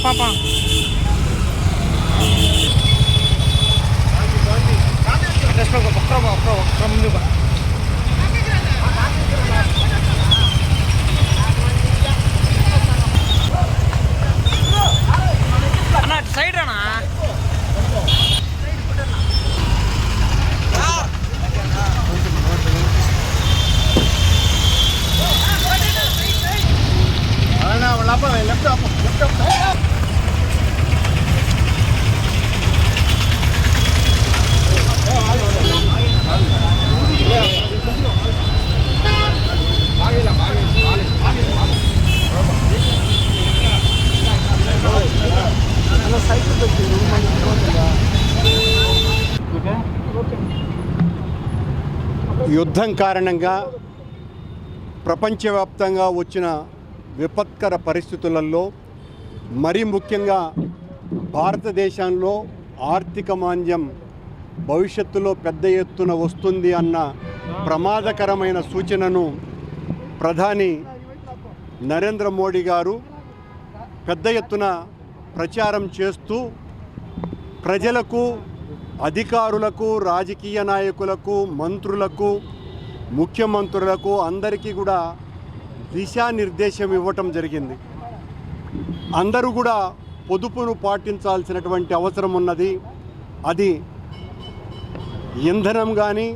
పాప ముందు సైడ్ అన్నా యుద్ధం కారణంగా ప్రపంచవ్యాప్తంగా వచ్చిన విపత్కర పరిస్థితులలో మరీ ముఖ్యంగా భారతదేశంలో ఆర్థిక మాంద్యం భవిష్యత్తులో పెద్ద ఎత్తున వస్తుంది అన్న ప్రమాదకరమైన సూచనను ప్రధాని నరేంద్ర మోడీ గారు పెద్ద ఎత్తున ప్రచారం చేస్తూ ప్రజలకు, అధికారులకు, రాజకీయ నాయకులకు, మంత్రులకు, ముఖ్యమంత్రులకు అందరికీ కూడా దిశానిర్దేశం ఇవ్వటం జరిగింది. అందరూ కూడా పొదుపును పాటించాల్సినటువంటి అవసరం ఉన్నది. అది ఇంధనం కానీ,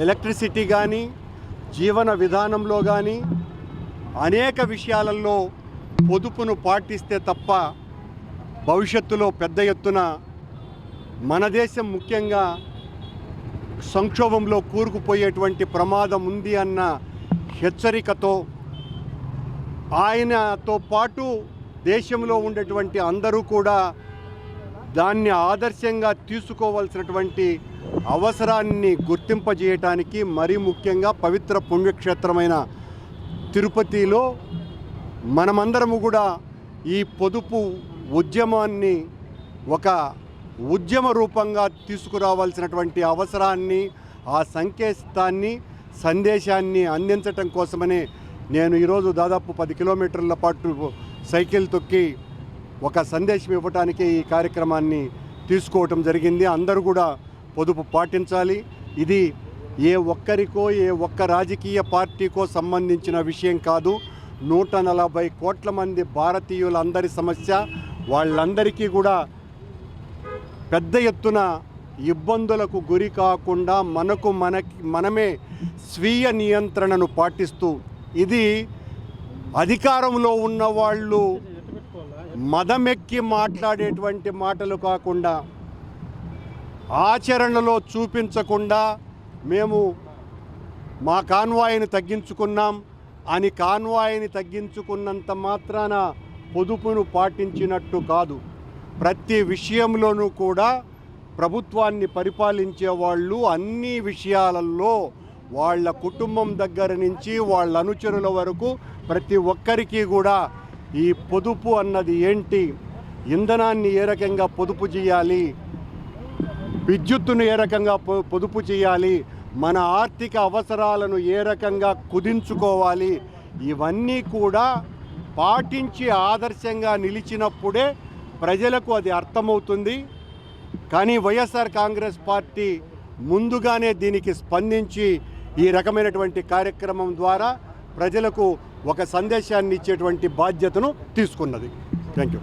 ఎలక్ట్రిసిటీ కానీ, జీవన విధానంలో కానీ అనేక విషయాలలో పొదుపును పాటిస్తే తప్ప భవిష్యత్తులో పెద్ద ఎత్తున మన దేశం ముఖ్యంగా సంక్షోభంలో కూరుకుపోయేటువంటి ప్రమాదం ఉంది అన్న హెచ్చరికతో ఆయనతో పాటు దేశంలో ఉండేటువంటి అందరూ కూడా దాన్ని ఆదర్శంగా తీసుకోవాల్సినటువంటి అవసరాన్ని గుర్తింపజేయటానికి, మరీ ముఖ్యంగా పవిత్ర పుణ్యక్షేత్రమైన తిరుపతిలో మనమందరము కూడా ఈ పొదుపు ఉద్యమాన్ని ఒక ఉద్యమ రూపంగా తీసుకురావాల్సినటువంటి అవసరాన్ని, ఆ సందేశాన్ని అందించటం కోసమనే నేను ఈరోజు దాదాపు 10 కిలోమీటర్ల పాటు సైకిల్ తొక్కి ఒక సందేశం ఇవ్వటానికి ఈ కార్యక్రమాన్ని తీసుకోవటం జరిగింది. అందరూ కూడా పొదుపు పాటించాలి. ఇది ఏ ఒక్కరికో, ఏ ఒక్క రాజకీయ పార్టీకో సంబంధించిన విషయం కాదు. 140 కోట్ల మంది భారతీయులందరి సమస్య. వాళ్ళందరికీ కూడా పెద్ద ఎత్తున ఇబ్బందులకు గురి కాకుండా మనమే స్వీయ నియంత్రణను పాటిస్తూ, ఇది అధికారంలో ఉన్న వాళ్ళు మదమెక్కి మాట్లాడేటువంటి మాటలు కాకుండా, ఆచరణలో చూపించకుండా మేము మా కాన్వాయిని తగ్గించుకున్నాం అని కాన్వాయిని తగ్గించుకున్నంత మాత్రాన పొదుపును పాటించినట్టు కాదు. ప్రతి విషయంలోనూ కూడా ప్రభుత్వాన్ని పరిపాలించే వాళ్ళు అన్ని విషయాలలో వాళ్ళ కుటుంబం దగ్గర నుంచి వాళ్ళ అనుచరుల వరకు ప్రతి ఒక్కరికి కూడా ఈ పొదుపు అన్నది ఏంటి, ఇంధనాన్ని ఏ రకంగా పొదుపు చేయాలి, విద్యుత్తును ఏ రకంగా పొదుపు చేయాలి, మన ఆర్థిక అవసరాలను ఏ రకంగా కుదించుకోవాలి, ఇవన్నీ కూడా పాటించి ఆదర్శంగా నిలిచినప్పుడే ప్రజలకు అది అర్థమవుతుంది. కానీ వైఎస్ఆర్ కాంగ్రెస్ పార్టీ ముందుగానే దీనికి స్పందించి ఈ రకమైనటువంటి కార్యక్రమం ద్వారా ప్రజలకు ఒక సందేశాన్ని ఇచ్చేటువంటి బాధ్యతను తీసుకున్నది. Thank you.